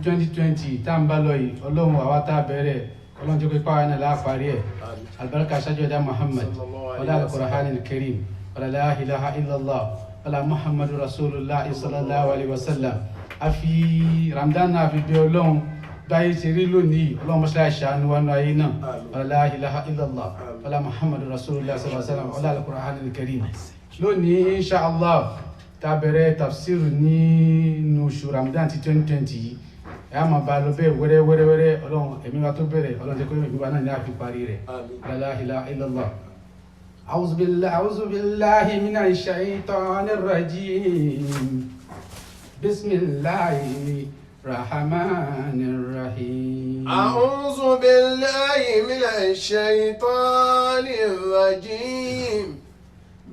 2020 tá ń bá lọ yìí Ọlọ́run àwa tá bẹ̀rẹ̀ Ọlọ́run jẹ́ kó pa na la parí ẹ̀ albarka shajo da Muhammad wala al-Qur'an al-Karim wala la ilaha illa Allah wala Muhammadur Rasulullah sallallahu alaihi wasallam afi Ramadan na fi be Ọlọ́run báyìí ṣe rí lónìí Ọlọ́run mọ́ṣáláṣí ṣàánú wa náà yìí náà wala la ilaha illa Allah wala Muhammadur Rasulullah sallallahu alaihi wasallam wala al-Qur'an al-Karim lónìí insha Allah tá bẹ̀rẹ̀ tafsir ní oṣù Ramadan ti 2020 yìí ẹ máa bá lọ bẹ́ẹ̀ wẹ́rẹ́ Ọlọ́run ẹ̀mí wa tó bẹ̀rẹ̀ Ọlọ́run jẹ́ kó ẹ̀mí wa náà ní àfi parí rẹ̀ la ilaha illallah. a'udhu billahi minash shaitanir rajim bismillahir rahmanir rahim. a'udhu billahi minash shaitanir rajim.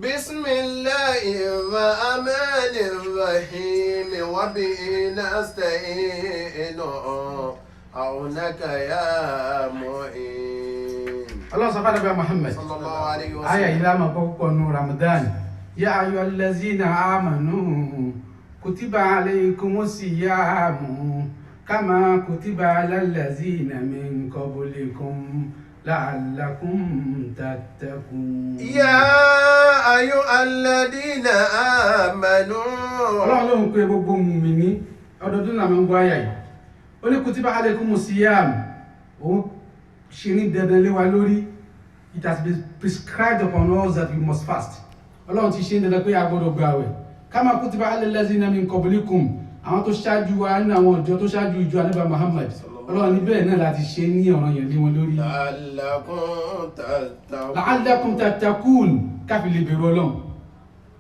بسم الله الرحمن الرحيم وبه نستعين عونك يا معين. الله سبحانه وتعالى محمد صلى الله عليه وسلم. آية إلى ما بقوا رمضان يا أيها الذين آمنوا كتب عليكم الصيام كما كتب على الذين من قبلكم لعلكم تتقون. يا أيها الذين آمنوا. Ọlọ́run ló ń pe gbogbo mùmínì ọdọọdún náà máa ń gbọ́ àyà yìí ó ní kutiba alaykumus siyam òun ṣe ní dandan lé wa lórí. It has been prescribed upon us that we must fast. Ọlọ́run ti ṣe ní dandan pé a gbọ́dọ̀ gbààwẹ̀ kama kutiba alal lazina min qablikum àwọn tó ṣáájú wa nínú àwọn ìjọ tó ṣáájú ìjọ Ànábì Muhammad Ọlọ́run níbẹ̀ náà láti ṣe ní ọ̀ranyàn lé wọn lórí. la'allakum tattaqun káfí lè bẹ̀rù Ọlọ́run.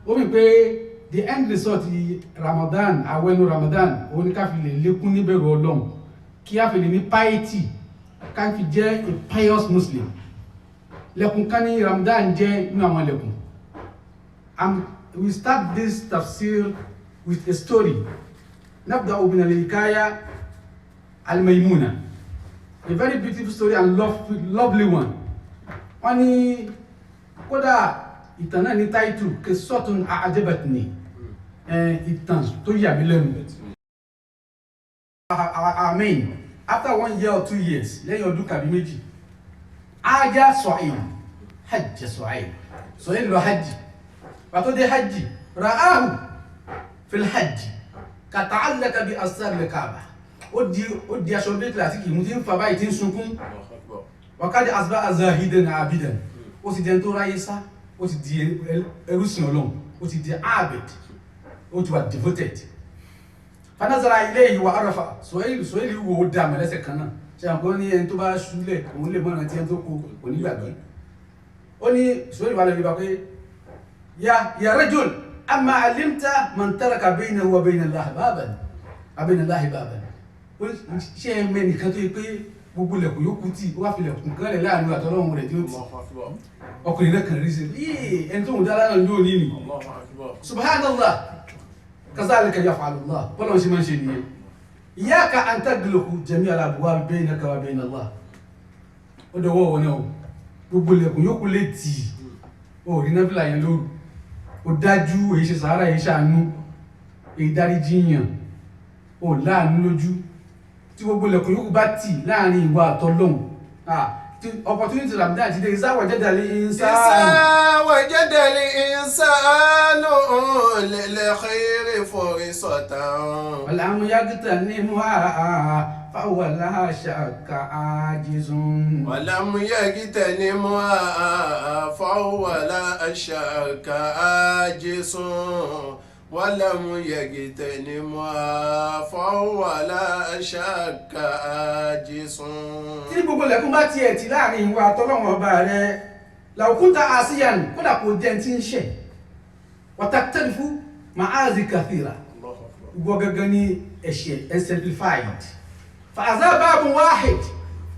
Ó wí pé the end result Ramadan àwẹ̀nù Ramadan òun ni káfí lè lékún ní bẹ̀rù Ọlọ́run kí a fi lè ní piety káfí jẹ́ a pious Muslim. Lẹ́kùn kan ní Ramadan jẹ́ inú àwọn lẹ́kùn. We start this tafsir with a story. نبدأ من الحكاية الميمونة. A very beautiful story and lovely one. Wọ́n ní kódà ìtàn náà ní táìtù qissatun a'jabatni. Ìtàn tó yà mí lẹ́nu. Amen. After 1 year or 2 years, lẹ́yìn ọdún kàbí méjì, Haja Su'aib, hajj Su'aib. Su'aib lọ hajj. Pàtó dé hajj, ra'ahu fil hajj. Kata'allaka bi asar al-Kaaba. Ó di aṣọ bí classic mú tin fa báyìí tin sunkún. Wa qad asbaha zahidan abidan. Ó sì jẹ́ tó ráyé sá, ó sì di ẹrú sìn Ọlọ́run, ó sì di abid. Ó ti wà devoted. Fa nazara ilayhi wa arafa. Su'aib wo dá mọ́ lẹ́sẹ̀ kan náà. Ṣé àpò ní ẹni tó bá ṣúlẹ̀, òun lè mọ́ra tí ẹni tó kó ní gbàgbé. Ó ní Su'aib wá lọ bí bá pé ya rajul أما علمت من ترك بينه وبين الله بابا وبين الله بابا ṣé mẹ́ni kan tó yẹ pé gbogbo lẹ̀kùn yóò kú tí ó wá fi lẹ̀kùn kan lẹ̀ láàrin àtọ́lọ́run rẹ̀ tí ó ti ọkùnrin náà kàn rí sí yìí ẹni tó ń dá lára lóò ní ni subhanallah kazalika yaf'alu Allah bọ́lá ṣe máa ń ṣe nìyẹn iyyaka an taghliqa jami'a al-abwab baynaka wa bayna Allah ó dọwọ́ wọn náà gbogbo lẹ̀kùn yóò kú lè tì ó rí náfìlà yẹn lóru ó dájú èyí ṣe sàárà èyí ṣàánú èyí dáríjìyàn ó láàánú lójú tí gbogbo lẹ̀kùn yóò bá tì láàrin ìwà àtọlọ́hun opportunity Ramadan ti dé ìsá wajada al-insanu lil khayri fursatan walam yagtanimha فهو لا شك عاجز ولم يغتنمها فهو لا شك عاجز ولم يغتنمها فهو لا شك عاجز. tí gbogbo lẹ́kùn bá tiẹ̀ tí láàrin ìwà àtọ́lọ́wọ̀n ọba rẹ̀ law kunta asiyan kódà kò jẹ́ tí ń ṣẹ̀ wataktarifu ma'azi kathira gbogbo gangan ní ẹ̀ṣẹ̀ exemplified. فعذا باب واحد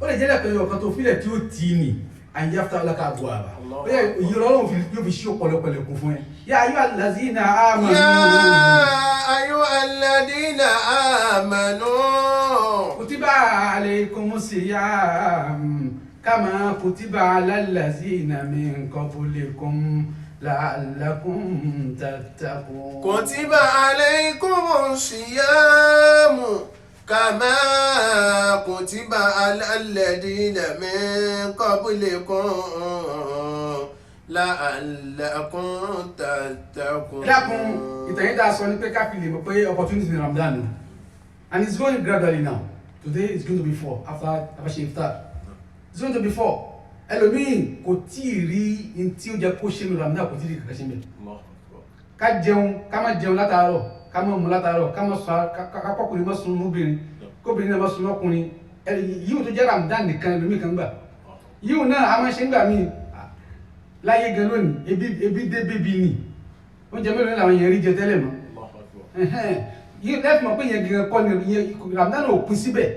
ولا جلك يوم كتوفيل تيوتيني أن يفتح لك أبوابا يرون في يوم الشوق ولا كفون يا أيها الذين آمنوا كتب عليكم الصيام كما كتب على الذين من قبلكم لعلكم تتقون كتب عليكم الصيام كما كتب على الذين من قبلكم لعلكم تتقون. Lákun ìtàn yìí dáa sọ ní pé ká fi lè mọ̀ pé opportunity ní Ramadan ni, and it's going gradually now. Today it's going to be 4 after ṣe iftar. It's going to be 4. Ẹlòmíì kò tí ì rí in tí ó jẹ kó ṣe ní Ramadan, kò tí ì rí kankan ṣe mẹ́. Ká jẹun, ká má jẹun látàárọ̀, ká má mu látàárọ̀, ká má sọ ká kọkùnrin má sun mọ́bìnrin, kóbìnrin náà má sun mọ́kùnrin. Yíò tó jẹ́ Ramadan nìkan ẹlòmíì kan gbà. Yíò náà a máa ṣe ń gbà míì láyé gan lónìí, ebi dé bébí ni. Oúnjẹ mélòó làwọn èèyàn rí jẹ tẹ́lẹ̀ mọ́. Yíò lẹ́fì mọ̀ pé yẹn gan kọ́ ni Ramadan ò pín síbẹ̀.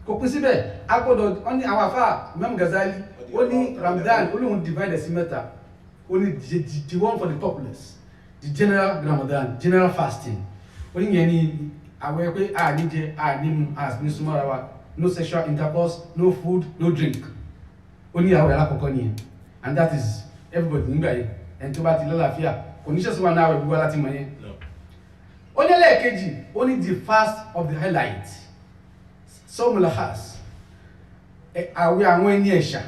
Kò pín síbẹ̀, a gbọ́dọ̀, ó ní àwọn àfáà Imam Ghazali, ó ní Ramadan, ó lóun divide sí mẹ́ta. Ó ní the one for the populace, the general Ramadan, general fasting. Ó ní yẹn ní àwọn pé a ní jẹ, a ní mu, a ní súnmọ́ ara wa, no sexual intercourse, no food, no drink. Ó ní àwọn alákọ̀ọ́kọ́ nìyẹn, and that is everybody nígbà yẹn, ẹni tó bá ti lálàáfíà kò ní ṣẹ̀ṣẹ̀ wà náà wẹ̀ gbogbo láti mọ̀ yẹn. Ó ní ẹlẹ́ẹ̀kejì, ó ní the fast of the highlight, sọ́mùlà has, àwẹ̀ àwọn ẹni ẹ̀ṣà.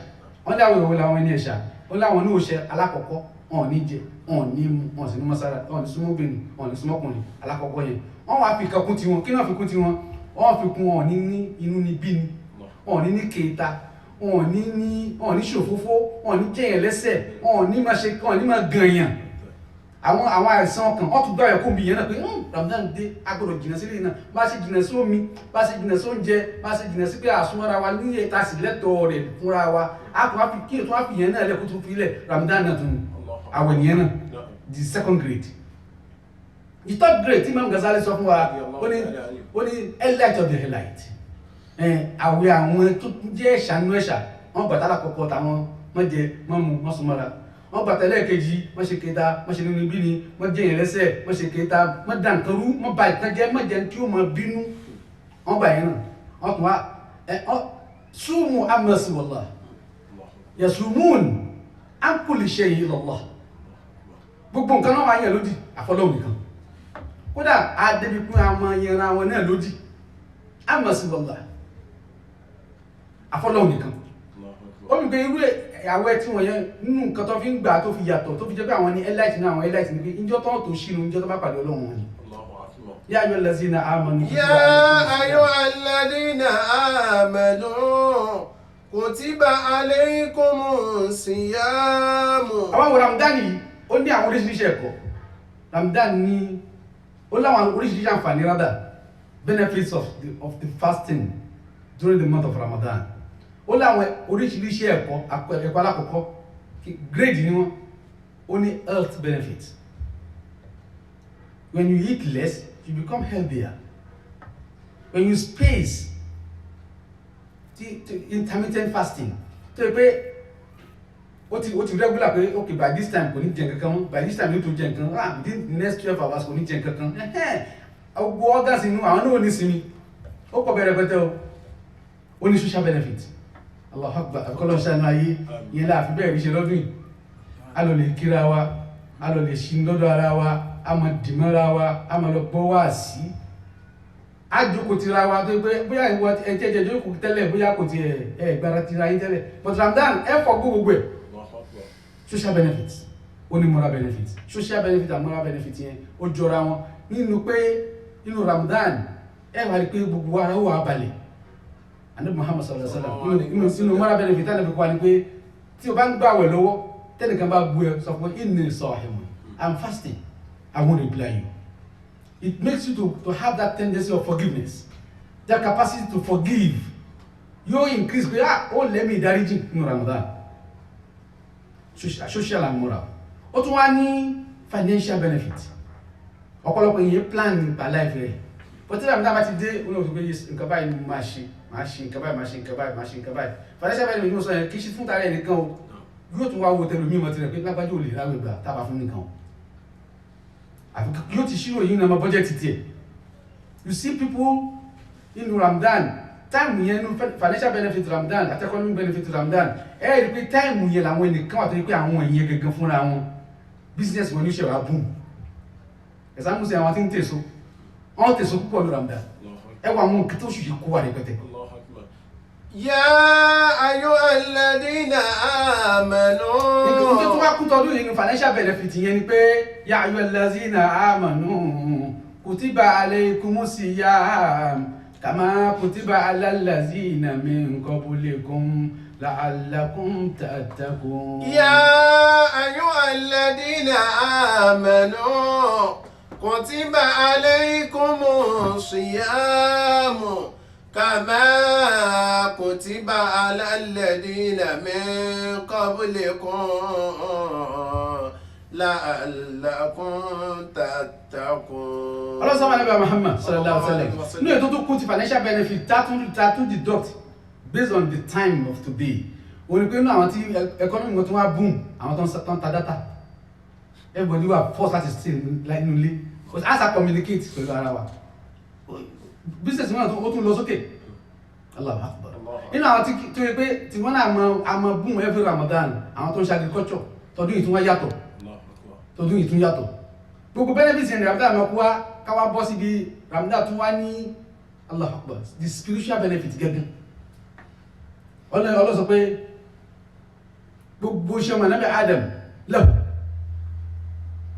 Wọ́n ní àwẹ̀ òwe làwọn ẹni ẹ̀ṣà. Ó láwọn ní òṣè alákọ̀ọ́kọ́, wọn ò ní jẹ, wọn ò ní mu, wọn ò sì ní mọ́sára, wọn ò ní súnmọ́bìnrin, wọn ò ní súnmọ́kùnrin, alákọ̀ọ́kọ́ yẹn. Wọ́n wá fi kan kún tiwọn, kí náà fi kún tiwọn? Wọ́n fi kún wọn ní inú ní bí ni, wọn ò ní kéta, wọn ò ní ṣòfófó, wọn ò ní jẹyàn lẹ́sẹ̀, wọn ò ní máa ṣe, wọn ò ní máa gànyàn. Àwọn àìsàn ọkàn wọ́n tún gbọ́ ẹ̀kọ́ bí yẹn náà pé Ramadan dé agbọ́dọ̀ jìnà sílé náà, bá ṣe jìnà sí omi, bá ṣe jìnà sí oúnjẹ, bá ṣe jìnà sí pé àsúnmọ́ra wa ní ẹ̀ta sì lẹ́tọ̀ọ́ rẹ̀ fúnra wa, a kò wá fi kí ètò wá fi yẹn náà lẹ́kọ́ tó fi lẹ̀ Ramadan náà tún àwẹ̀ nìyẹn náà, the second grade. The third grade tí Imam Ghazali sọ fún wa, ó ní highlight of the highlight. Àwẹ̀ àwọn tó jẹ́ ẹ̀ṣà nínú ẹ̀ṣà, wọ́n gbàtà lákọ̀ọ́kọ́ táwọn wọ́n jẹ, wọ́n mu, wọ́n súnmọ́ra. Wọ́n gbàtà lẹ́ẹ̀kejì, wọ́n ṣe kéta, wọ́n ṣe nínú ibi ni, wọ́n jẹ́ yẹn lẹ́sẹ̀, wọ́n ṣe kéta, wọ́n dà nǹkan rú, wọ́n ba ìtàn jẹ́, wọ́n jẹ́ tí ó mọ bínú. Wọ́n gbà yẹn náà, wọ́n tún wá súnmù amẹ́sì wallah, yasumun an kulli shay'in ilallah. Gbogbo nǹkan náà wà yẹn lódì, àfọlọ́hùn nìkan. Kódà àdébí pín àwọn yẹn ra wọn náà lódì, amẹ́sì wallah, àfọlọ́hùn nìkan. Ó mi gbé irú àwẹ̀ tí wọ́n yẹn nínú nǹkan tó fi ń gbà tó fi yàtọ̀ tó fi jẹ́ pé àwọn ní elite ní àwọn elite ní pé ìjọ tó tó ṣínú ìjọ tó bá pàdé Ọlọ́run wọn ni. Ya ayyuhal ladhina amanu. Ya ayyuhal ladhina amanu kutiba alaykumus siyamu. Àwọn Ramadan yìí ó ní àwọn oríṣiríṣi ẹ̀kọ́. Ramadan ní ó láwọn oríṣiríṣi àǹfààní rather benefits of the fasting during the month of Ramadan. Ó láwọn oríṣiríṣi ẹ̀kọ́ alákọ̀ọ́kọ́ grade ni wọ́n, ó ní health benefits. When you eat less, you become healthier. When you space intermittent fasting, tó yẹ pé ó ti regular pé okay by this time kò ní jẹ nǹkan mọ́, by this time yóò tó jẹ nǹkan, within the next 12 hours kò ní jẹ nǹkan. Gbogbo organs inú àwọn náà ò ní sinmi, ó pọ̀ bẹ̀rẹ̀ pẹ̀tẹ́ ó ní social benefit. Allahu Akbar, àkọlọ́ ṣàánú ayé yẹn láàfin bẹ́ẹ̀ rí ṣe lọ́dún yìí. A lọ lè kíra wa, a lọ lè ṣí lọ́dọ̀ ara wa, a mọ̀ dìmọ́ra wa, a mọ̀ lọ gbọ́ wá sí. A jókòó tira wa tó pé bóyá ìwọ ẹ̀jẹ̀jẹ̀ jókòó tẹ́lẹ̀ bóyá kò tiẹ̀ gbára tira yín tẹ́lẹ̀. But Ramadan ẹ fọ gbogbo ẹ̀. Social benefits, ó ní moral benefits. Social benefit and moral benefit yẹn ó jọra wọn nínú pé nínú Ramadan ẹ wà rí pé gbogbo ara ó wà balẹ̀. Ànábì Muhammad sallallahu alaihi wasallam inú moral benefit tánà fi kọ́ ni pé tí o bá ń gbààwẹ̀ lọ́wọ́ tẹ́nìkan bá bú ẹ sọ fún inni sahimun, I'm fasting, I won't reply you. It makes you to have that tendency of forgiveness, that capacity to forgive. Yóò increase pé ó lẹ́mí ìdáríjì nínú Ramadan. Social and moral. Ó tún wá ní financial benefit. Ọ̀pọ̀lọpọ̀ èèyàn plan nípa life rẹ̀. But tí Ramadan bá ti dé, ó ní òtún pé nǹkan báyìí ni máa ṣe nǹkan báyìí, máa ṣe nǹkan báyìí, máa ṣe nǹkan báyìí. Financial benefit yóò sọ yẹn kì í ṣe fún tara ẹnìkan o. Yóò tún wá wo tẹlómi mọ́ tirẹ̀ pé lágbájá ò lè ráwé gbà tábà fún nìkan o. Àfi yóò ti ṣírò yìí náà mọ budget tiẹ̀. You see people in Ramadan, time yẹn nu financial benefit Ramadan àti economic benefit Ramadan, ẹ rí pé time yẹn làwọn ẹnìkan wà tó yẹ pé àwọn èèyàn gangan fúnra wọn business wọn ní ṣe wà boom. Ẹ̀sán mú sí àwọn tí ń tèso, wọ́n tèso púpọ̀ ní Ramadan. ẹwà mú kí tó ṣù yí kó wà rẹpẹtẹ. Ya ayyuhalladhina amanu. Nítorí tó bá kú tọdún yìí ní financial benefit yẹn ni pé ya ayyuhallazina amanu kutiba alaykumus siyam kama kutiba alal lazina min qablikum la'allakum tattaqun. Ya ayyuhalladhina amanu kutiba alaykumus siyam كما كتب على الذين من قبلكم لعلكم تتقون. Allah sọ́mọ́ Ànábì Muhammad sallallahu alaihi wasallam. Ní ètò tó kún ti financial benefit tátún deduct based on the time of today. O ní pé inú àwọn tí economy wọn tún wá boom, àwọn tó ń ta data. Everybody wà forced láti stay nínú ilé. Because as I communicate pẹ̀lú ara wa. Business wọn ó tún lọ sókè. Allahu Akbar. Inú àwọn tí yẹ pé tí wọ́n náà àmọ́ boom every Ramadan, àwọn tó ń ṣe agriculture, tọdún yìí tún wá yàtọ̀. Tọdún yìí tún yàtọ̀. Gbogbo benefits in Ramadan máa kú wá káwá bọ́ síbi Ramadan tún wá ní Allahu Akbar, the spiritual benefit gẹ́gẹ́. Ọlọ́run sọ pé gbogbo iṣẹ́ ọmọ Ànábì Adam lẹ́wọ̀.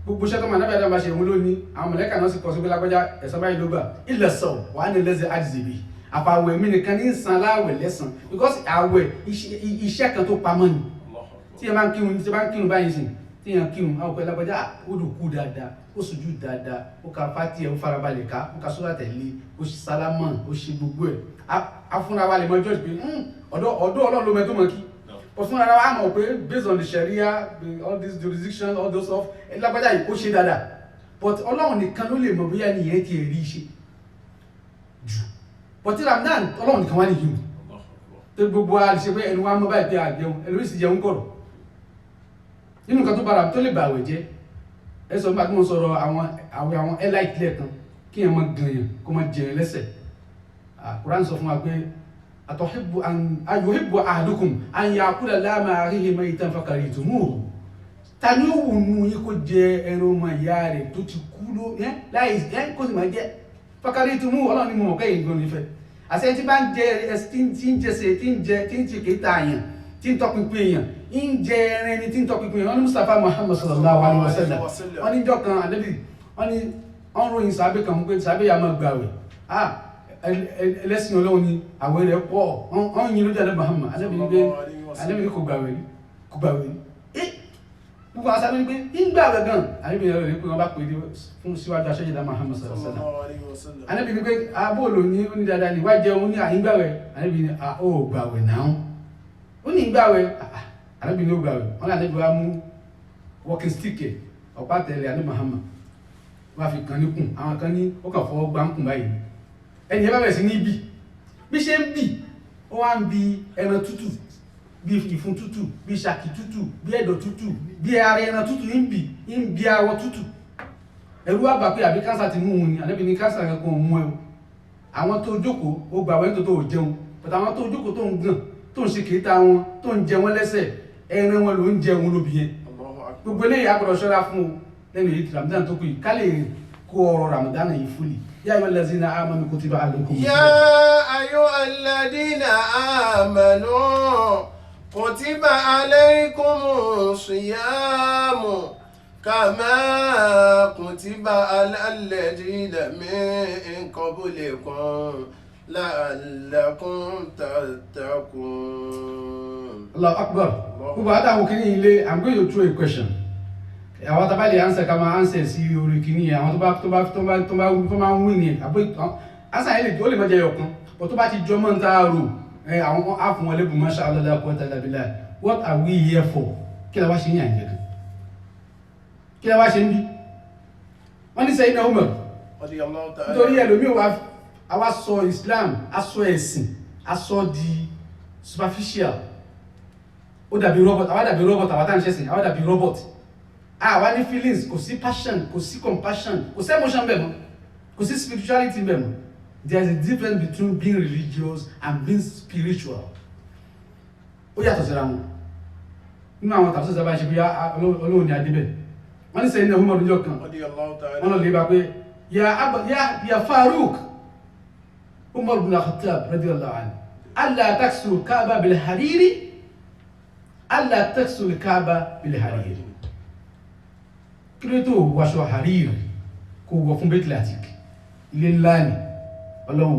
Gbogbo iṣẹ́ tó ọmọ Ànábì Adam bá ṣe òun lónìí, àwọn mọ̀lẹ́kà náà sì kọ́ sí pé lágbájá ẹ̀san báyìí ló gbà. Ilẹ̀ sọ̀ wà ní lẹ́sẹ̀ àdìsíbì. Àfàwẹ̀ mi nìkan ní san láwẹ̀ lẹ́san. Because àwẹ̀ iṣẹ́ kan tó pamọ́ ni. Tí ẹ bá ń kírun báyìí sìn, tí ẹ ń kírun, àwọn ọ̀pẹ lágbájá ó dùkú dáadáa, ó sùjú dáadáa, ó ka fátì ẹ̀ ó farabalẹ̀ ká, ó ka sórà tẹ̀lé, ó ṣe sálámà, ó ṣe gbogbo ẹ̀. A fúnra wa lè mọ judge pé ọ̀dọ̀ Ọlọ́run ló mẹ tó mọ kí. But fúnra wa mọ̀ pé based on the Sharia, all this jurisdiction, all those stuff, lágbájá yìí ó ṣe dáadáa. But Ọlọ́run nìkan ló lè mọ̀ bóyá nìyẹn ti rí ṣe jù. But tí Ramadan Ọlọ́run nìkan wá nìyí. Tó gbogbo a lè ṣe pé ẹnu wa mọ́ báyìí pé àjẹun, ẹlòmíì sì jẹun kọ̀rọ̀. Nínú nǹkan tó bára tó lè bà àwẹ̀ jẹ́, ẹ sọ nípa kí wọ́n sọ̀rọ̀ àwọn elite lẹ́ẹ̀kan kí ẹ máa gànyàn kó máa jẹun lẹ́sẹ̀. Quran sọ fún wa pé ayuhibbu ahadukum an ya'kula lahma akhihi maytan fakarihtumuhu. Ta ni ó wù nú yín kó jẹ ẹran ọmọ ìyá rẹ̀ tó ti kú láì kó sì máa jẹ fakarihtumuhu. Ọlọ́run ni mo mọ̀ kẹ́yìn gan nífẹ̀ẹ́. Àṣẹ tí bá ń jẹ tí ń ṣe kéta àyàn tí ń tọpinpin èèyàn ń jẹ ẹran ẹni tí ń tọpinpin èèyàn. Wọ́n ní Mustafa Muhammad sallallahu alaihi wasallam, wọ́n ní jọ́ kan ànábì wọ́n ní wọ́n ròyìn sàbẹ̀ kan pé sàbẹ̀ yà máa gbààwẹ̀ ẹlẹ́sìn Ọlọ́run ni àwẹ̀ rẹ̀ pọ̀, wọ́n yin lójú ànábì Muhammad, ànábì ní kò gbààwẹ̀ ní gbogbo àwọn sábẹ́ ní pé ń gbààwẹ̀ gan, ànábì ní pé wọ́n bá pè é fún síwájú aṣọ́jẹ́dá Muhammad sallallahu alaihi wasallam. Ànábì ní pé abóòlò ní ó ní dáadáa ní wá jẹun ní àyíngbàwẹ̀, ànábì ní ó gbààwẹ̀ náà ó ní ìgbàwẹ̀, ànábì ní ó gbààwẹ̀. Wọ́n ní ànábì wa mú walking stick ọ̀pá tẹ̀lé ànábì Muhammad wọ́n fi kan níkùn, àwọn kan ní ó kàn fọwọ́ gbá ń kùn báyìí. Ẹni ẹ bá bẹ̀rẹ̀ sí ní bí ṣe ń bì ó wá ń bi ẹran tútù, bí ìfun tútù, bí ṣàkì tútù, bí ẹ̀dọ̀ tútù, bí ara ẹran tútù ń bi awọ tútù. Ẹ̀rù wá bà pé àbí kánsà ti mú un ni, ànábì ní kánsà kankan ò mú ẹ o. Àwọn tó jókòó ó gbà wẹ́n tó jẹun, but àwọn tó jókòó tó ń gàn tó ń ṣe kéta wọn tó ń jẹ wọn lẹ́sẹ̀, ẹran wọn ló ń jẹ wọn lóbi yẹn. Gbogbo eléyìí a gbọ́dọ̀ ṣọ́ra fún o lẹ́nu èyí tí Ramadan tó kù yìí ká lè kó ọ̀rọ̀ Ramadan yìí fúlì. Ya ayyuhallazina amanu kutiba alaykum. Ya ayyuhalladhina amanu kutiba alaykumus siyamu kama kutiba alal ladina min qablikum la'allakum tattaqun. Allahu Akbar. Gbogbo àtàwọn kìíní ilé, I'm going to throw a question. Àwọn tó bá lè answer ká máa answer sí orí kìíní yẹn, àwọn tó bá ń wí ní answer yẹn ó lè má jẹ́ ọ̀kan, but tó bá ti jọ mọ́ ń tá rò àwọn áfún wọn lébùn masha Allah la quwwata illa billah. What are we here for? Kí la wá ṣe ní àjẹ́ kan? Kí la wá ṣe ń bí? Wọ́n ní Sayyidina Umar nítorí ẹlòmíì àwa sọ Islam, aṣọ ẹ̀sìn, aṣọ di superficial. Ó dàbí robot, àwa dàbí robot, àwa tá ń ṣẹ̀sìn, àwa dàbí robot. Àwa ní feelings, kò sí passion, kò sí compassion, kò sí emotion bẹ́ẹ̀ mọ́, kò sí spirituality bẹ́ẹ̀ mọ́. There is a difference between being religious and being spiritual. Ó yàtọ̀ síra wọn. Nínú àwọn tàbí sọ́sọ́ bá ṣe bí Ọlọ́run ní adébẹ̀. Wọ́n ní Sayyidina Umar níjọ́ kan, wọ́n lọ lè bá pé, ya Farouk, Umar ibn al-Khattab radiyallahu anhu alla taksu al-Kaaba bil-hariri alla taksu al-Kaaba bil-hariri kí ló tó wọṣọ hariri kó wọ fún Baitul Atiq ilé ńlá ni Ọlọ́run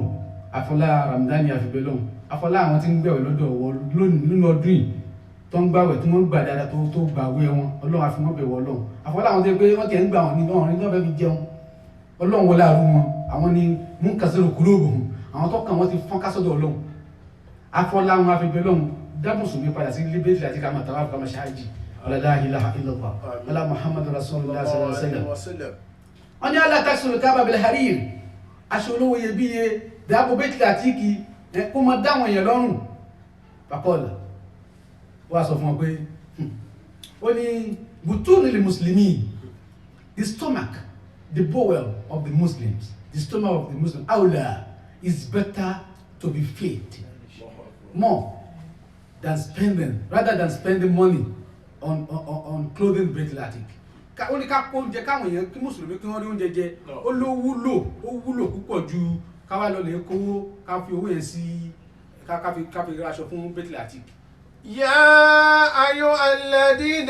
afọlá Ramadan àfibẹ́ lọ́hùn afọlá àwọn tí ń gbẹ̀wẹ̀ lọ́dọ̀ wọ nínú ọdún yìí tó ń gbàwẹ̀ tí wọ́n gbà dáadáa tó gbàwẹ̀ wọn Ọlọ́run àfi wọ́n bẹ̀wọ̀ Ọlọ́run afọlá àwọn tó yẹ pé wọ́n kẹ́ ń gbà wọn ní ọ̀rìn tó fẹ́ fi jẹun Ọlọ́run wọlé àrùn wọn àwọn ni mú kásìrò kúrò òhun àwọn tó kàn wọ́n ti fọ́n kásọ̀dọ̀ Ọlọ́run afọlá wọn àfibẹ́ lọ́hùn dábùsùn mi padà sí Baitul Atiq kama tawaf kama ṣáájì la ilaha illallah wala Muhammadu rasulullah sallallahu alaihi wasallam wọ́n ní alla taksu al-Kaaba bil-harir aṣọ olówó iyebíye dáàbò Baitul Atiq kó mọ dáwọn èèyàn lọ́rùn pàkọ́ọ̀lá wọ́n sọ fún ọ pé ó ní butun lil muslimin, the stomach, the bowel of the Muslims, the stomach of the Muslim awla is better to be fed more than rather than spending money on clothing Baitul Atiq. Ó ní ká kó oúnjẹ káwọn èèyàn kí mùsùlùmí kí wọ́n rí oúnjẹ jẹ ó wúlò púpọ̀ ju káwá lọ lè kówó ká fi owó yẹn sí ká fi raṣọ fún Baitul Atiq. يا أيها الذين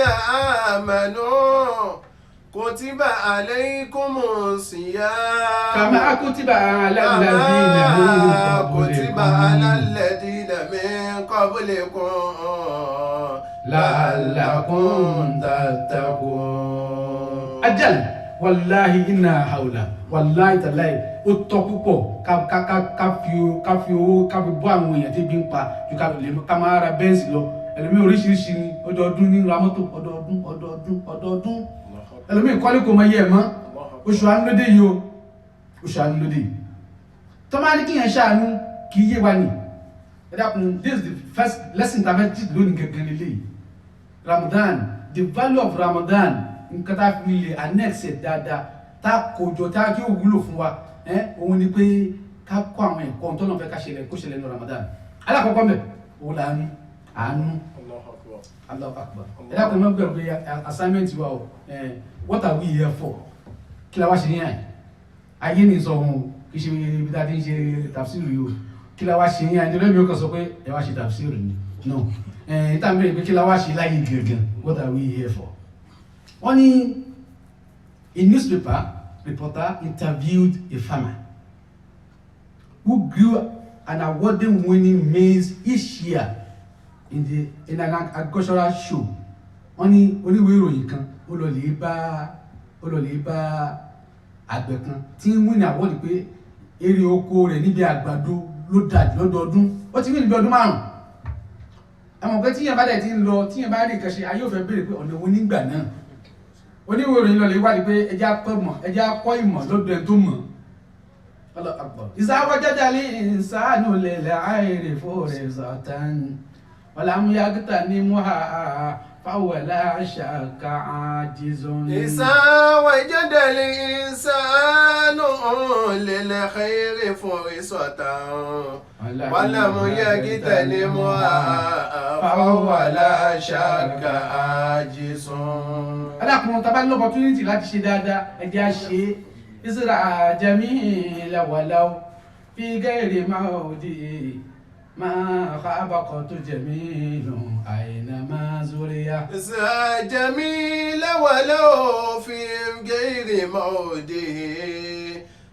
آمنوا كتب عليكم الصيام كما كتب على الذين من قبلكم لعلكم تتقون أجل والله إنا حولا والله تلاي ó tọ́ púpọ̀ ká fi owó ká fi bọ́ àwọn èèyàn tí bí ń pa ju ká máa ra bẹ́ǹsì lọ ẹlòmí oríṣiríṣi ni ọdọọdún ní ra mọ́tò ọdọọdún ẹlòmí ìkọ́lé kò mọ iye ẹ̀ mọ́ oṣù àánúlódé yìí o oṣù àánúlódé yìí tó máa ní kíyàn ṣàánú kì í yé wa ni ẹ dákun this is the first lesson tàbí tí lónìí gẹ́gẹ́ lélẹ́yìí Ramadan, the value of Ramadan nǹkan tá a fi lè annex ẹ̀ dáadáa tá a kójọ tá a kí ó wúlò fún wa òun ni pé ká kọ́ àwọn ẹ̀kọ́ tó náà fẹ́ ká ṣẹlẹ̀ kó ṣẹlẹ̀ ní Ramadan alákọ̀ọ́kọ́ mẹ́ òun là ń àánú Allahu Akbar ẹ dákun náà gbẹ̀rù pé assignment wa o what are we here for kí la wá ṣe yẹn ayé ní sọ ohun kì í ṣe ibi tá a ti ń ṣe tafsir yìí o kí la wá ṣe yẹn nítorí mi ò kàn sọ pé ẹ wá ṣe tafsir ni no ìta mi rè pé kí la wá ṣe láyé gẹ̀gẹ̀ what are we here for. Wọ́n ní a newspaper reporter interviewed a farmer who grew an award-winning maize each year in an agricultural show. Wọ́n ní oníwèé ìròyìn kan ó lọ lè bá àgbẹ̀ kan tí ń win award pé èrè oko rẹ̀ níbi àgbàdo ló dà lọ́dọọdún ó ti win níbi ọdún 5. Àwọn ọ̀gá tíyẹn bá dẹ̀ ti ń lọ tíyẹn bá rí nǹkan ṣe ayé ò fẹ́ béèrè pé ọ̀nà wo nígbà náà oníwèé ìròyìn lọ lè wádìí pé ẹjẹ́ akọ́ ìmọ̀ lọ́dọ̀ ẹ̀ tó mọ̀ ìsáwọ́jẹ́jà lè sáànù lè láàáìrè fóòrè zọ̀tán wàlámúyàgítà ní múhà fáwọ̀lá ṣàkà àjízọ́n. ìsáwọ́jẹ́jà lè sáànù lè láàáìrè fóòrè zọ̀tán wàlámúyàgítà ní múhà fáwọ̀lá ṣàkà àjízọ́n. alákùnrin tàbá ní opportunity láti ṣe dáadáa ẹjẹ́ á ṣe ìsìrà jamila walau fi gairi maudi ma khabaqatu jamilun aina ma zuriya. ìsìrà jamila walau fi gairi maudi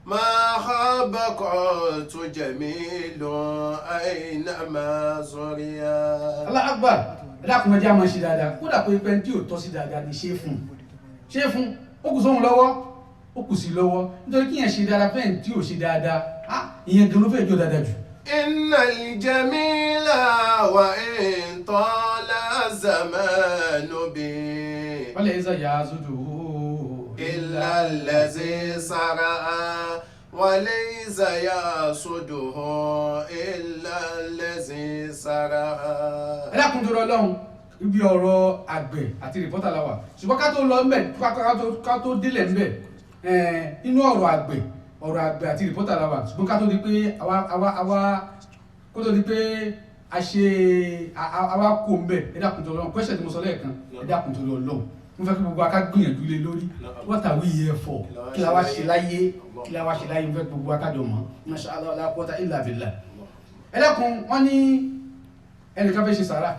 ma khabaqatu jamilun aina ma zuriya. Allahu Akbar ẹ̀dàkùn ẹjẹ́ àmọ́ ṣe dáadáa kódà pé pẹ́ tí ò tọ́ sí dáadáa ni ṣe fún ó kù sóhun lọ́wọ́ ó kù sí lọ́wọ́ nítorí kíyàn ṣe dáadáa fẹ́ tí ò ṣe dáadáa ìyẹn gan ló fẹ́ jọ dáadáa jù. innal jamila wa in tala zamanu bi wala yazudu illa allazi sara'a وليس يحسده إلا الذي زرعه. ẹ dákun tó rọ lọ́hùn ibi ọ̀rọ̀ àgbẹ̀ àti rìpọ́tà la wà ṣùgbọ́n ká tó lọ ńbẹ̀ ká tó délẹ̀ ńbẹ̀ inú ọ̀rọ̀ àgbẹ̀ àti rìpọ́tà la wà ṣùgbọ́n ká tó di pé àwa kó ńbẹ̀ ẹ dákun tó rọ lọ́hùn question tí mo sọ lẹ́ẹ̀kan ẹ dákun tó rọ lọ́hùn mo fẹ́ kí gbogbo aká gbìyànjú lé lórí what are we here for kí la wá ṣe láyé mo fẹ́ kí gbogbo akájọ mọ̀ masha Allah la quwwata illa billah. ẹlẹ́kùn wọ́n ní ẹnìkan fẹ́ ṣe sàárà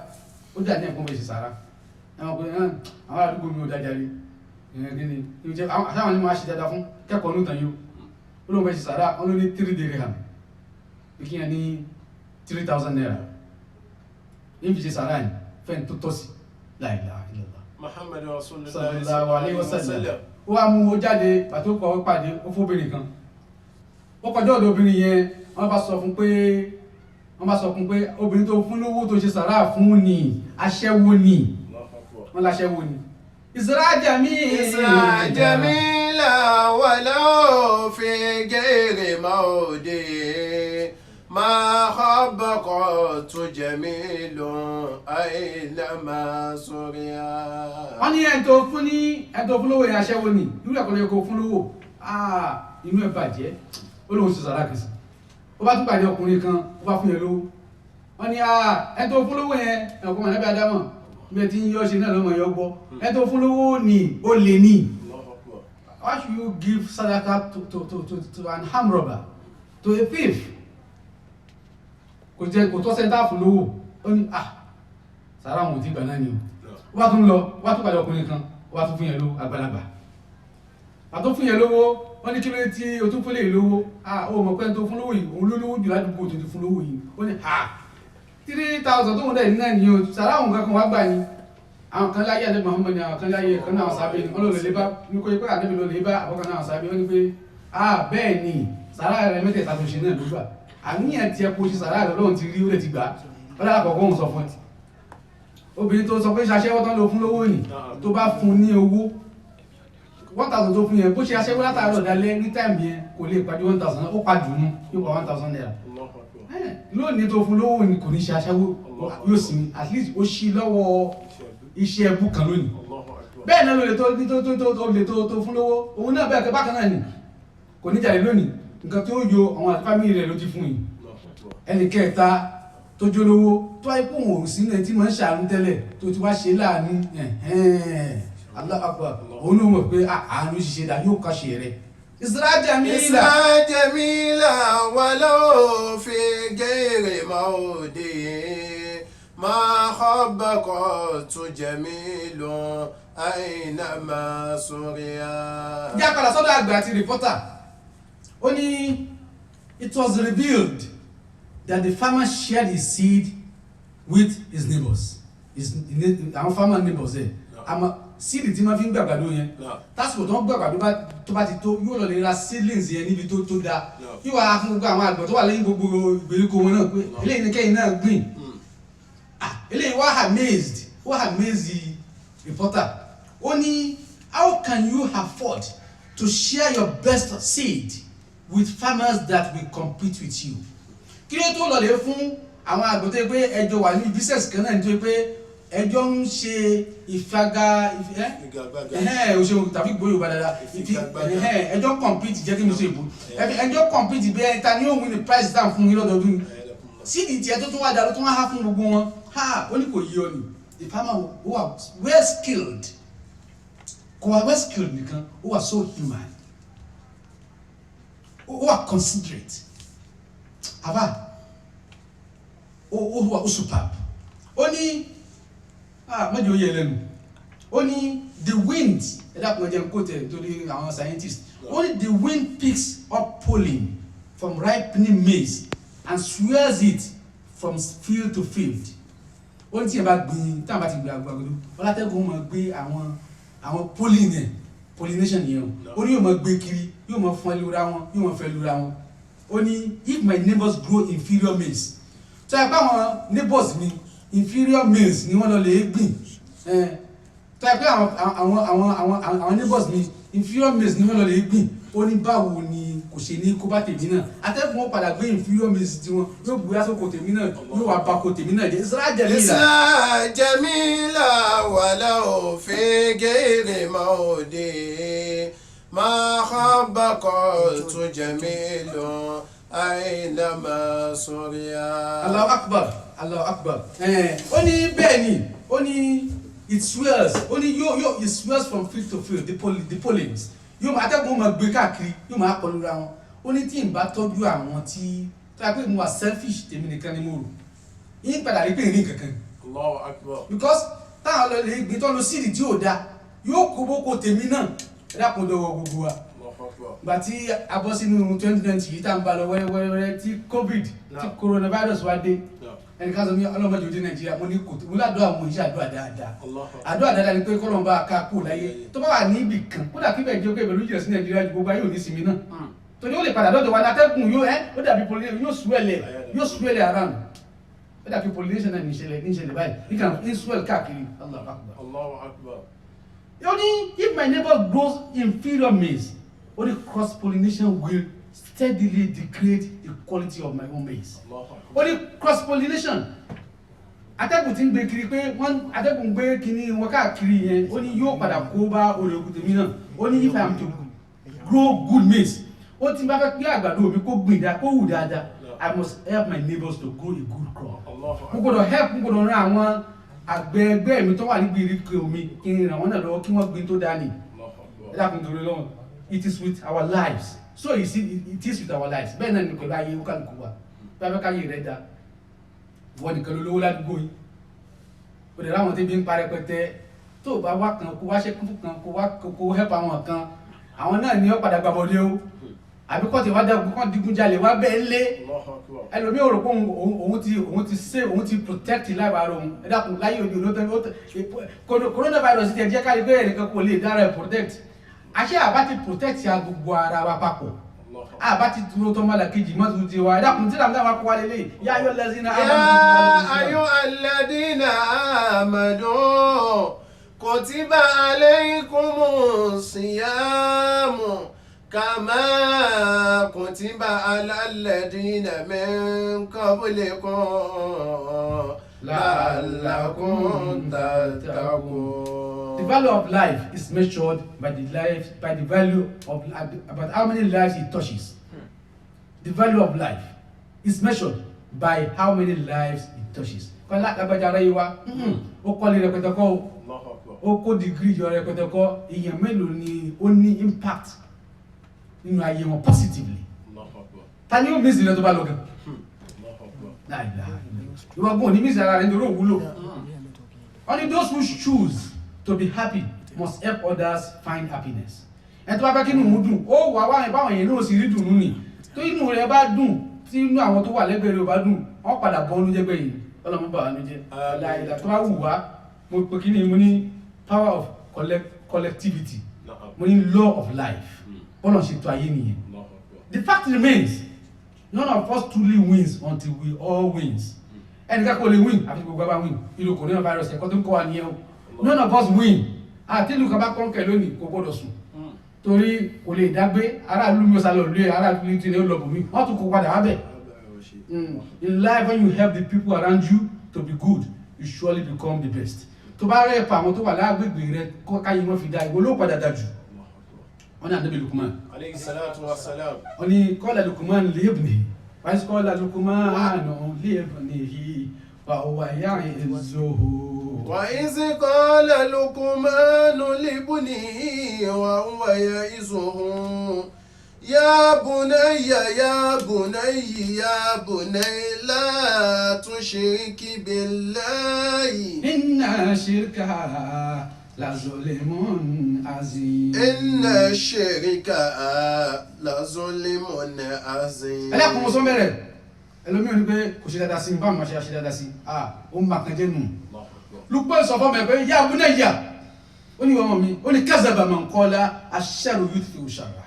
ó dà ní ẹ̀kún fẹ́ ṣe sàárà ẹ̀wọ̀n pé àwọn àdúgbò mi ò dájáre àtàwọn ní máa ṣe dáadáa fún kẹ́kọ̀ọ́ ní ìtàn yìí ó lóun fẹ́ ṣe sàárà wọ́n ló ní 3 dirham ìkíyàn ní 3,000 naira ní fi ṣe sàárà ní fẹ́ni tó tọ́sí la ilaha illallah Muhammad Rasulullah sallallahu alaihi wasallam. Ó wá mú o jáde pàtó kọ́ pàdé ó fóbìnrin kan ó kọjọ́ ọ̀dọ̀ obìnrin yẹn wọ́n bá sọ fún pé obìnrin tó fún lówó tó ṣe sàárà fún ni aṣẹ́wó ni wọ́n láṣẹ́wó ni. Isra jamila walau fi ghairi mawdi ma khabaqatu jamilun aynama suriya. wọ́n ní ẹ̀tọ́ fún lówó yẹn aṣẹ́wó ni irú ẹ̀kọ́ lóye kó fún lówó inú ẹ̀ bàjẹ́ ó lóun ṣe sàárà kìsì ó bá tún pàdé ọkùnrin kan ó bá fún yẹn lówó wọ́n ní ẹ̀tọ́ fún lówó yẹn ẹ̀kọ́ mọ̀ lẹ́bí adámọ̀ bí ẹ ti ń yọ́ ṣe náà lọ́mọ yọ gbọ́ ẹ̀tọ́ fún lówó ni ó lè ní. Why should you give sadaka to an armed robber, to a thief? Kò tọ́ sẹ́ńtà fún lówó ó ní sàárà wọn ò tí gbà náà ni o ó bá tún lọ ó bá tún pàdé ọkùnrin kan ó bá tún fún yẹn lówó àgbàlagbà àtó fún yẹn lówó wọ́n ní kí ló tí o tún fún lè lówó ó mọ̀ pé tó fún lówó yìí òun ló lówó jù ládùúgbò tó ti fún lówó yìí ó ní 3,000 tó ń dẹ̀ náà ni o sàárà àwọn kankan wá gbà ní àwọn kan láyé àdébà Muhammad ni àwọn kan láyé kan náà sábẹ́ ni wọ́n lò lè bá ní kó ipá àdébì lò lè bá àbọ̀kan náà sábẹ́ wọ́n ní pé bẹ́ẹ̀ ni sàárà rẹ̀ mẹ́tẹ̀ẹ̀ta tó ṣe náà ló gbà àníyàn tí ẹ kó ṣe sàárà rẹ̀ lọ́wọ́n ti rí ó lè ti gbà ó lára kọ̀ọ̀kan òun sọ fún ẹ obìnrin tó sọ pé ṣaṣẹ́wọ́ tán ló fún lówó yìí tó bá fún ní owó 1,000 tó fún yẹn bó ṣe aṣẹ́wó látàárọ̀ dalẹ́ ní táìmù yẹn kò lè pàdé 1,000 ó pàdù mú yóò pa 1,000 naira lónìí tó fún lówó ni kò ní ṣe aṣẹ́wó yóò sinmi at least ó ṣí lọ́wọ́ iṣẹ́ ẹbú kan lónìí bẹ́ẹ̀ náà lè tó fún lówó òun náà bẹ́ẹ̀ bákan náà ni kò ní jàre lónìí nǹkan tó yọ àwọn àti fámìlì rẹ̀ ló ti fún yìí ẹnì kẹta tó jólówó tó wáyé pé òun ò sí náà tí mo ń ṣàánú tẹ́lẹ̀ tó ti wá ṣe láàánú Allahu Akbar òun ló mọ̀ pé àánú ṣiṣẹ́ dá yóò kàṣe rẹ̀. Isra jamila walau fi ghairi mawdi ma khabaqatu jamilun aynama suriya. Ìjà padà sọ́dọ̀ àgbà àti rìpọ́tà ó ní it was revealed that the farmer shared his seed with his neighbors àwọn farmer neighbors ẹ̀ àmọ́ seed tí wọ́n fi ń gbà àgbàdo yẹn tásìkò tó ń gbà àgbàdo tó bá ti tó yóò lọ lè ra seedlings yẹn níbi tó dáa yóò wá fún gbogbo àwọn àgbẹ̀ tó wà lẹ́yìn gbogbo ìgbèríko wọn náà pé eléyìí ní kẹ́yìn náà gbìn eléyìí wá amazed the reporter ó ní how can you afford to share your best seed with farmers that will compete with you kí ló tó lọ lè fún àwọn àgbẹ̀ tó yẹ pé ẹjọ́ wà ní business kan náà nítorí pé ẹjọ́ ń ṣe òṣèlú tàbí gbóyò bá dáadáa ẹjọ́ compete jẹ́ kí mi sọ ìbò ẹjọ́ compete bẹ́ẹ̀ ta ni ó win the prize down fún yín lọ́dọọdún sídìí tiẹ̀ tó tún wá dáa ló tún wá há fún gbogbo wọn ó ní kò yí ọ ni the farmer who are well skilled kò wá well skilled nìkan who are so human who are considerate àbá ó wà ó superb ó ní mẹ́jọ yẹ lẹ́nu ó ní the wind ẹ̀dá kan jẹ́ kó tẹ̀ torí àwọn scientists ó ní the wind picks up pollen from ripening maize and swirls it from field to field ó ní tí yẹn bá gbìn tí àwọn bá ti gbìn àgbàdo ọlátẹ́gùn máa gbé àwọn pollen yẹn pollination yẹn ó ní yóò máa gbé kiri yóò máa fọ́n lura wọn yóò máa fẹ́ lura wọn ó ní if my neighbors grow inferior maize tó yẹ pé àwọn neighbors mi inferior maize ni wọ́n lọ lè gbìn tó yẹ pé àwọn neighbors mi inferior maize ni wọ́n lọ lè gbìn ó ní báwo ni kò ṣe ní kó bá tèmi náà atẹ́gùn wọn padà gbé inferior maize tiwọn yóò bu yásókò tèmi náà yóò wá bako tèmi náà jẹ́ Isra jamila walau fi ghairi mawdi ma khabaqatu jamilun aynama suriya. Allahu Akbar Allahu Akbar ó ní bẹ́ẹ̀ ni ó ní it swells ó ní yóò it swells from field to field the pollens yóò máa atẹ́gùn máa gbé káàkiri yóò máa kọlu ra wọn ó ní tí n bá tọ́jú àwọn tí tó yà pé mo wà selfish tèmi nìkan ni mo rò yín padà rí pé ìrìn kankan Allahu Akbar. because táwọn lọ lè gbé tọ́nu síìdì tí ò da yóò kó bókó tèmi náà ẹ dákun lọ́wọ́ gbogbo wa Allahu Akbar. gbà tí a bọ́ sínú 2020 yìí tá n ba lọ wẹ́rẹ́wẹ́rẹ́ tí covid tí coronavirus wá dé ẹni ká sọ ní ọlọ́mọdé òde nàìjíríà mo ní kò tó mo ládùúgbò àwọn oníṣẹ́ àdúrà dáadáa àdúrà dáadáa ni pé kọ́lọ́mbà ká kú láyé tó bá wà ní ibì kan kódà kí bẹ́ẹ̀ jẹ́ pé ìbẹ̀rù jìnnà sí nàìjíríà ju gbogbo ayé òní sinmi náà torí ó lè padà dọ́dọ̀ wa ní atẹ́gùn yóò ó dàbí pollination yóò swell around ó dàbí pollination náà níṣẹ̀lẹ̀ báyìí he can swell káàkiri Allahu Akbar. Allahu Akbar. ó ní if my neighbor grows inferior maize only cross pollination will steadily degrade the quality of my own maize. Only cross pollination atẹ́gùn tí ń gbé kiri pé wọ́n atẹ́gùn gbé kíní wọn káàkiri yẹn ó ní yóò padà kó bá orí òkú tèmi náà ó ní if I am to grow good maize ó ti bá fẹ́ pé àgbàdo mi kó gbìn dáa kó wù dáadáa I must help my neighbors to grow a good crop. mo gbọ́dọ̀ help mo gbọ́dọ̀ ran àwọn àgbẹ̀ ẹgbẹ́ mi tó wà níbi ìrìkè omi kí n ràn wọ́n náà lọ́wọ́ kí wọ́n gbìn tó dáa ní ẹ dákun torí lọ́wọ́ it is with our lives so you see it is with our lives bẹ́ẹ̀ náà ni pẹ̀lú ayé ó kálukú wa bí a fẹ́ káyé rẹ̀ dáa wọ́n nìkan ló lówó ládùúgbò yìí ó dẹ̀ láwọn tí bí ń parẹ́ pẹ́tẹ́ tó bá wá kan kó wá ṣẹ́kún fún kan kó help àwọn kan àwọn náà ni ó padà gbàbọ̀dé o àbí kọ́ ti wá dẹ́kun kọ́ digunjalè wá bẹ́ẹ̀ lé ẹlòmí ò rò pé òun ti protect lábàárò òun ẹ dákun láyé òde olóòtú coronavirus ti ẹ̀ jẹ́ káyé bẹ́ẹ̀ nìkan kò lè dára ẹ̀ protect àṣẹ àbá ti protect ya gbogbo ara wa papọ̀ àbá ti dúró tó mọ́lá kejì mọ́tò ti wá ẹ dákun tí làmúdá wa kó wá lélẹ̀ yá ayọ́ lẹ́sìn náà. yá ayọ́ alladhina amanu kutiba alaykumus siyamu kama kutiba ala alladhina min qablikum la'allakum tattaqun. The value of life is measured by the value of about how many lives it touches. The value of life is measured by how many lives it touches. Kọ́lá lágbájá ara yìí wá ó kọ́lé rẹpẹtẹ kọ́ ó kó degree yọ rẹpẹtẹ kọ́ èèyàn mélòó ni ó ní impact nínú ayé wọn positively. Ta ni ó miss rẹ tó bá lọ gan? Ìwọ gbọ́n ní miss ara rẹ nítorí òwúlò. Only those who choose to be happy must help others find happiness. Ẹ tó bá fẹ́ kí inú mu dùn ó wà wá báwọn èèyàn náà sì rí dùnú nì tó inú rẹ bá dùn tí inú àwọn tó wà lẹ́gbẹ̀ẹ́ rẹ bá dùn wọ́n padà bọ́ ọ́nú jẹ́gbẹ́ yìí ọlọ́mọ bá wà ní jẹ́ láìla tó bá wù wá mo pè kí ni mo ní power of collectivity mo ní law of life bọ́lá ṣe tó ayé nìyẹn. The fact remains none of us truly wins until we all wins. Ẹnìkan kò lè win àfi gbogbo bá win ìlú coronavirus ẹ̀kọ́ tó ń kọ́ wa nìyẹn o. None of us win àti ìlú kan bá kọ́ńkẹ́ lónìí kò gbọ́dọ̀ sùn torí kò lè dágbé aráàlú mi ò sálọ lóye aráàlú mi ti ní olùbọ̀ mi wọ́n tún kó padà wá bẹ̀. In life when you help the people around you to be good you surely become the best. tó bá rẹ̀ pa àwọn tó wà lágbègbè rẹ kó káyé wọn fi dá ìwọ ló padà dájú. wọ́n ní ànábì Luqman. alayhi salatu wa salam. wọ́n ní qala Luqman li ibnihi wa iz qala Luqman li ibnihi wa huwa ya'izuhu. وإذ قال لقمان لابنه وهو يعظه يا بني يا بني لا تشرك بالله إن الشرك لظلم عظيم إن الشرك لظلم عظيم. ẹ dákun mo sọ bẹ̀rẹ̀ ẹlòmíràn ní pé kò ṣe dáadáa sí báwọn máa ṣe dáadáa sí ó ń bá kan jẹ́ nù. Luqman sọ fún mi pé yá bunayya ó ní ọmọ mi ó ní kazaba man qala ash-sharru yudfi'u sharra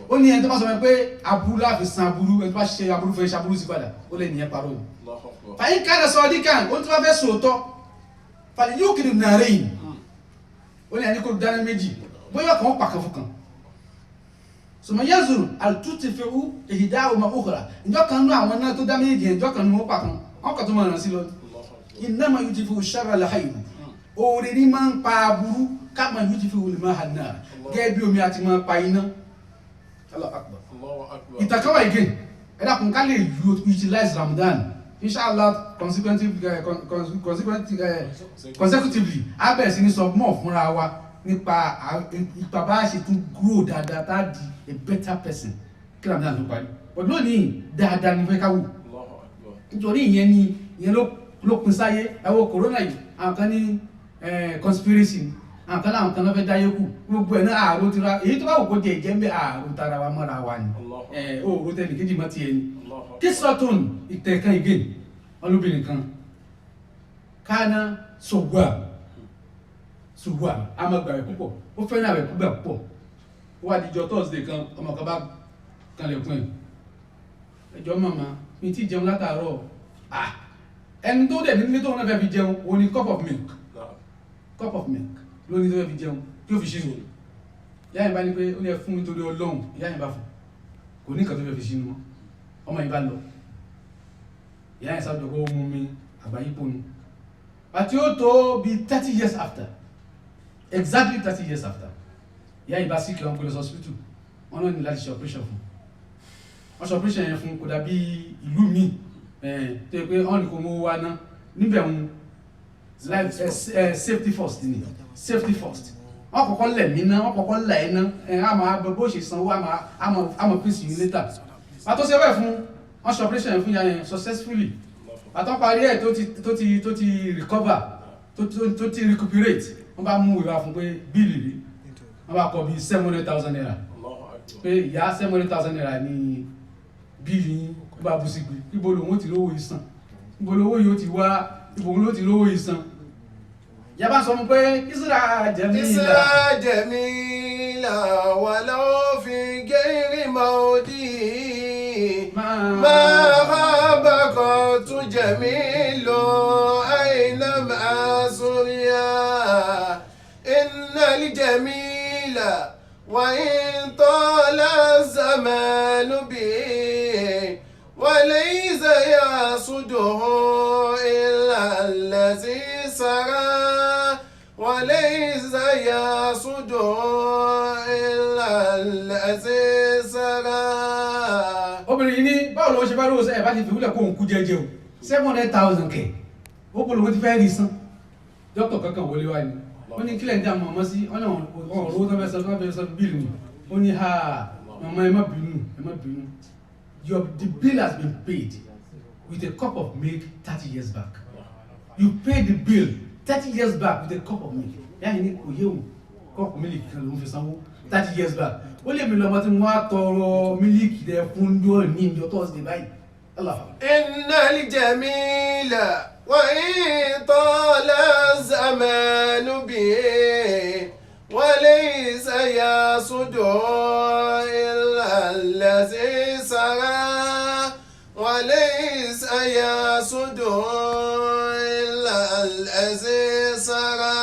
ó ní ẹni tó bá sọ pé aburú láfi san aburú ẹni tó bá ṣe aburú fẹ́ ṣe aburú sí padà ó lè nìyẹn parọ́ ni. fa in kana sadiqan ó ní tó bá fẹ́ sòótọ́ falyukrim narayn ó ní ẹni kó dáná méjì bóyá kan ó pàkan fún kan summa yanzur hal tutfi'u ihdahuma ukhra ìjọ kan nú àwọn náà tó dá méjì ìjọ kan nú ó pàkan wọn kàn tó máa ràn sí lọ. Innama yudfi'u sharra al-hayy oore ni máa ń pa aburú kama yudfi'u al-ma'a an-nar gẹ́gẹ́ bí omi àti máa pa iná. Allahu Akbar. Ìtàkàwà again ẹ dákun ká lè utilize Ramadan inshallah consecutively a bẹ̀rẹ̀ sí ní sọ mọ́ fúnra wa nípa bá a ṣe tún grow dáadáa tá a di a better person kí Ramadan tó parí but lónìí dáadáa ní fẹ́ ká wù nítorí ìyẹn ló pin sáyé ẹwọ corona yìí àwọn kan ní conspiracy àwọn kan láwọn kan náà fẹ́ dáyé kù gbogbo ẹ̀ náà ààrùn ti ra èyí tó bá wù kó jẹ ìjẹ́ ń bẹ́ ààrùn tara wa mọ́ra wa ni òòrùn tẹ́lẹ̀ kejì mọ́ ti ẹni kí sọ́tún ìtẹ̀kan ìgé ọlọ́bìnrin kan kánà sògbà amagbàwẹ̀ púpọ̀ ó fẹ́ náà rẹ̀ púpọ̀ ó wá díjọ Thursday kan ọmọ kan bá kanlẹ̀kùn ẹ̀ ẹjọ́ màmá mi ti jẹun látàárọ̀ ẹni tó dẹ̀ nílé tó wọn fẹ́ fi jẹun òun ni cup of milk ló ní tó fẹ́ fi jẹun tí ó fi ṣínú ìyá yẹn bá ní pé ó ní ẹ fún mi torí Ọlọ́run ìyá yẹn bá fún kò ní nǹkan tó fẹ́ fi ṣínú ọmọ yìí bá lọ ìyá yẹn sábẹ̀ kó mú mi àgbáyípo nu àti ó tó bí 30 years after exactly 30 years after ìyá yìí bá sick wọn kò lọ hospital wọn náà ní láti ṣe operation fún wọn ṣe operation yẹn fún kò dàbí ìlú mi tó yẹ pé wọn ní kò mú wa ná níbẹ̀ ń life safety first ni safety first wọn kọ́kọ́ lẹ̀ mí ná wọn kọ́kọ́ lẹ̀ ẹ́ ná àmọ́ bó ṣe sanwó àmọ́ pèsè yìí later àtọ́ ṣe bẹ́ẹ̀ fún wọn ṣe operation yẹn fún ìyá yẹn successfully àtọ́ parí ẹ̀ tó ti recover tó ti recuperate wọ́n bá mú ìwà fún pé bíìlì rí wọ́n bá kọ bí 700,000 naira pé ìyá 700,000 naira ní bíìlì yín wọ́n bá bú sí pé ibo lòun ó ti lówó ìsan ibo lówó yìí ó ti wá ibo ló ti lówó ìsan ìyá bá sọ fún pé Isra Jamila wà lọ́wọ́ fi gẹ́rì mọ́ọ́dí máa bá kan tún Jamilu àìnàmà sóríyá innal jamila wa in tala zamanu bi wa laysa yasuduhu illa allazi sara wa laysa yasuduhu illa allazi sara. obìnrin yìí ní báwo ló ṣe bá lówó sẹ́yìn bá ti fi wúlẹ̀ kó òun kú jẹ́jẹ́ o 700,000 kẹ̀ ó bolo wọ́n ti fẹ́ rí san dókítà kankan wọlé wá ní ó ní kílẹ̀ ń dá màmá sí ọ̀nà ọ̀rọ̀ owó tó fẹ́ sọ bíìlì ni ó ní màmá ẹ má bínú the bill has been paid with a cup of milk 30 years back you paid the bill 30 years back with a cup of milk yáyìn ní kò yéwu cup of milk kan ló ń fi sanwó 30 years back ó lè mi lọ́mọ tí mo wá tọrọ mílíkì rẹ fún jọ́ ní ìjọ Thursday báyìí. innal jamila wa in tala zamanu bihi wa laysa yasudu illa allazi sara wa laysa yasudu illa allazi sara.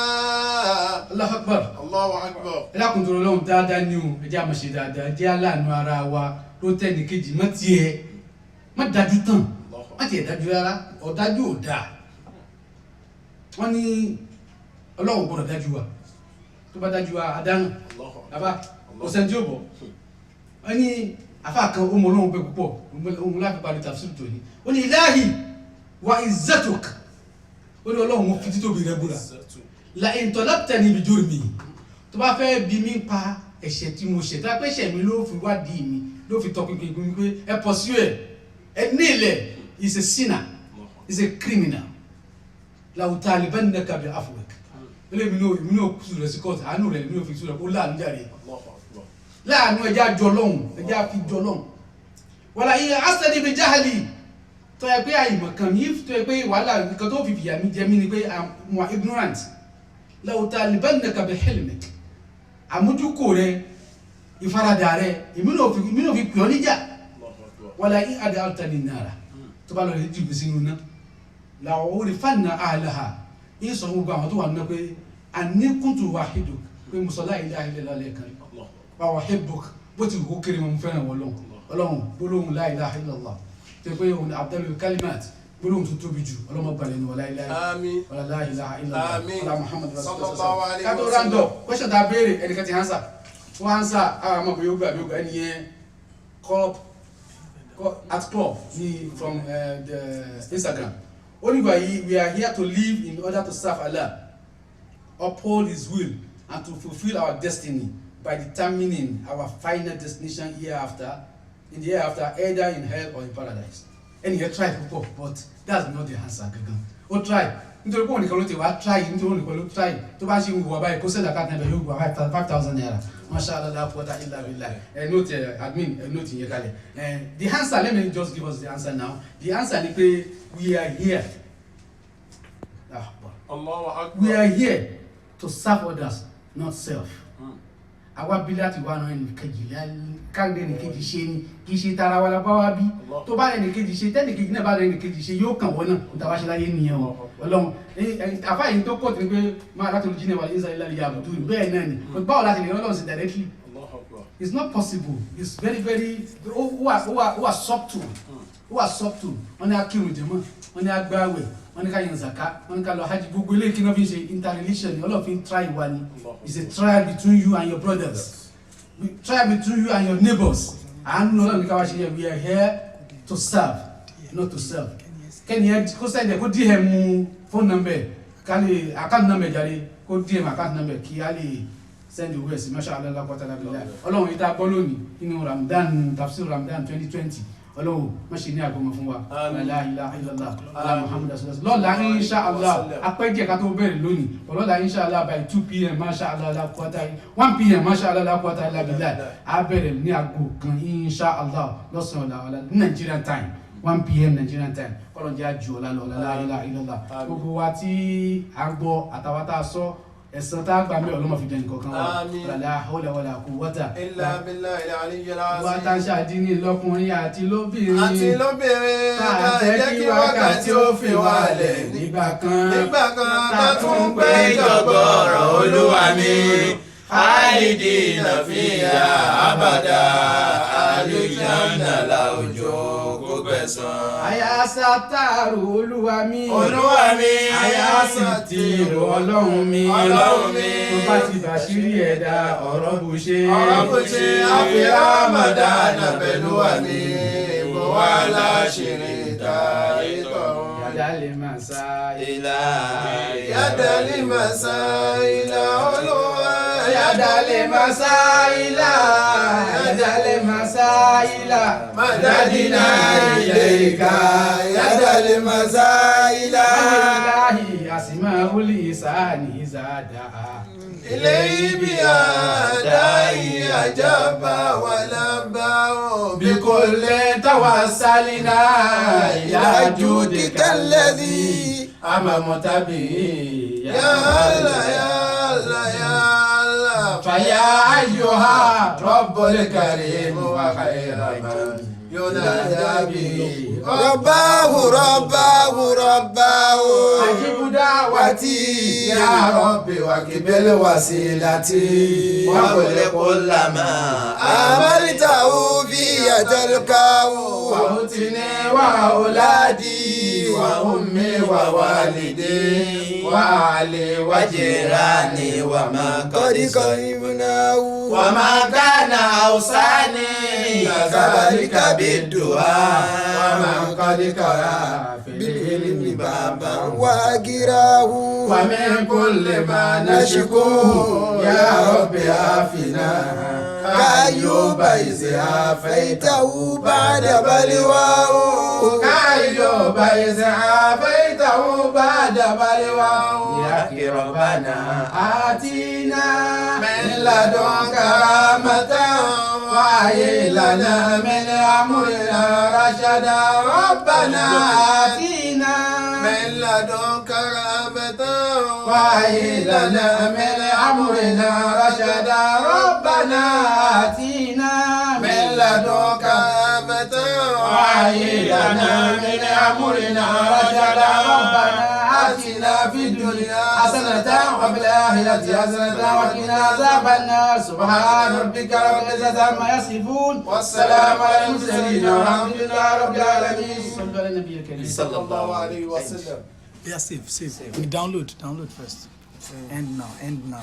Allahu Akbar. Allahu Akbar. ẹlẹ́kùn tó lọ́wọ́ dáadáa ní o ẹjẹ́ àmọ̀ṣe dáadáa jẹ́ aláàánú ara wa ló tẹ́ni kejì mọ́ tiẹ̀ má dájú tán má tiẹ̀ dájú rárá ọ̀dájú ò dáa wọ́n ní Ọlọ́run gbọ́dọ̀ dájú wa tó bá dájú wa àdánù bàbá ọ̀sẹ̀ tí ó bọ̀ wọ́n ní àfáà kan ó mọ Ọlọ́run pé púpọ̀ òun láti parí tafsir tó ní ó ní ilahi wa izzatuk ó ní Ọlọ́run mo fi títóbi rẹ búra la in talabtani bi jurmi tó bá fẹ́ bí mi pa ẹ̀ṣẹ̀ tí mo ṣẹ̀ tó bá pẹ́ ẹ̀ṣẹ̀ mi ló fi wádìí mi ló fi tọpinpin mi pé ẹ pursue ẹ ní ilẹ̀ is a sinner is a criminal la utalibannaka bi afwik ilé mi náà kùsù rẹ̀ sí kọ́ọ̀tù àánú rẹ̀ mi náà fi kùsù rẹ̀ kó láàánú jáde láàánú ẹja jọ lọ́hùn ẹja fi jọ lọ́hùn wàlá yìí asẹ́ni bi jahali tó yẹ pé àyìnbọn kan mi tó yẹ pé wàhálà nǹkan tó fi fìyà mi jẹ mí ni pé I'm ignorant la utalibannaka bi hilmik àmójúkò rẹ ìfaradà rẹ èmi náà fi pè ọ́ níjà wàlá yìí adé altani nara tó bá lọ lè jù mí sínú náà làwọn orí fàánà àhàlàhà ní sọ gbogbo àwọn tó wà nínú pé àníkùntù wàhídù pé mùsọ̀lá ilaha illallah lẹ́ẹ̀kan wà wàhíbùk bó ti wù kó kéré mọ́ fẹ́ràn Ọlọ́run gbólóhùn la ilaha illallah tó pé òun abdul kalimat gbólóhùn tó tóbi jù ọlọ́mọ gbalẹ̀ ní wàlá ilaha illallah wàlá muhammadu rasulullah kátó rándọ̀ question tá a béèrè ẹnìkan ti hansa wọ́n hansa àwọn ọmọ bóyá ó gbà ẹni yẹn cup at club from the Instagram. Only we are here to live in order to serve Allah, uphold His will, and to fulfill our destiny by determining our final destination hereafter, in the hereafter, either in hell or in paradise. And you try to but that's not the answer. Oh, try. Nítorí pé òun nìkan ló ti wá try nítorí òun nìkan ló try tó bá ṣe ń wọ báyìí kó sẹ́dá káàtì náà yóò gba 5,000 naira. Mashallah la quwwata illa billah. Note admin note yẹn kalẹ̀. The answer, let me just give us the answer now. The answer ni pé we are here. We are here to serve others, not self. Àwa bí láti wá náà ẹnì kejì káàdé ẹnì kejì ṣe ni kì í ṣe tara wa la bá wá bí tó bá ẹnì kejì ṣe tẹ́nì kejì náà bá ẹnì kejì ṣe yóò kàn wọ́n náà níta wá ṣe láyé nìyẹn o Ọlọ́run àfáàyè tó kọ́ tẹ̀lé pé máa látọ̀ lójú náà wà ní ìsàlẹ̀ ìlàlẹ̀ àbùdú bẹ́ẹ̀ náà ni báwo láti lè rán Ọlọ́run sí directly. It's not possible. It's very who are subtle wọ́n ní akírun jẹ̀mọ́ wọ́n ní agbáwẹ̀ wọ́n ní ká yan zaka wọ́n ní ká lọ hajj gbogbo eléyìí kí wọ́n fi ṣe interrelation ni ọlọ́fin try wa ni. It's a trial between you and your brothers, trial between you and your neighbors. And we are here to serve, not to serve. Can you send a good DM phone number? Can you account number? Go DM account number. Kiali send the West. Mashallah, Ọlọ́run ìta bọ́lónì inú Ramadan tafsir Ramadan 2020. Ọlọ́run máṣe ní àgbọ̀mọ̀ fún wa. La ilaha illallah ala Muhammad rasulullah. Lọ́la inshallah apẹ́jẹ́ ká tó bẹ̀rẹ̀ lónìí. Lọ́la inshallah by 2 p.m. mashallah la quwwata 1 p.m. mashallah la quwwata illa billah. A bẹ̀rẹ̀ ní àgbo kan inshallah lọ́sàn ọ̀la Nigerian time 1 p.m. Nigerian time. Ọlọ́run jẹ́ àjò ọ̀la lọ́la la ilaha illallah. Gbogbo wa tí a gbọ́ àtàwọn tá a sọ ẹ̀san tá a gbà mí Ọlọ́run fi jẹ́ nǹkan kan wa. La hawla wala quwwata illa billahi al-aliyyil azim. Wa tá a ṣàdínì lọ́kùnrin àti lóbìnrin. Ká jẹ́ kí wákàtí ó fi wálẹ̀ nígbà kan ká tún pé ìjọgbọ̀rọ̀ Olúwa mi. Khalidina fiha abada, àlùjánnà la òjò kó gbẹ̀san. Àyà sátàrù Olúwa mi. Àyà sítìrù Ọlọ́run mi. Tó bá ti bàṣírí ẹ̀dá ọ̀rọ̀ bù ṣe. Àfi Ramadan pẹ̀lú àmì bó wà láṣìírí ta ìtọ̀. Yàdálẹ̀ màsáìlà. Yàdálẹ̀ màsáìlà Olúwa. Yàdálẹ̀ màsáìlà. Yàdálẹ̀ màsáìlà. Madadina ilayka. Yàdálẹ̀ màsáìlà. Alhamdulillahi asmaul ihsani zada'a. إليه بأداء أجاب ولبى بكل توسلنا إلى جودك الذي أممت به يا الله يا الله يا الله. فيا أيها رب الكريم وخير من ينادى به رباه أجب دعوتي يا ربي وقبل وسيلتي وقل كل ما أمرته في تلقاه وأوتني وأولادي وأمي ووالدي وأهلي وجيراني وما قد قريبناه وما كان أوصاني كذلك بالدعاء ومن قد قرأ في العلم بابا وأجراه ومن كل ما نشكوه يا رب عافنا كأيوب إذ عافيته بعد بلواه كأيوب إذ عافيته بعد بلواه يا ربنا آتينا من لدنك رحمة وهيئ لنا من أمرنا رشدا ربنا آتينا من لدنك رحمة وهيئ لنا من أمرنا رشدا ربنا آتينا من لدنك رحمة وهيئ لنا من أمرنا رشدا ربنا آتنا في الدنيا حسنة وفي الآخرة حسنة وقنا عذاب النار سبحان ربك رب العزة عما يصفون والسلام على المرسلين والحمد لله رب العالمين. صلوا على النبي الكريم صلى الله عليه وسلم. Yeah, save. Download first. End now.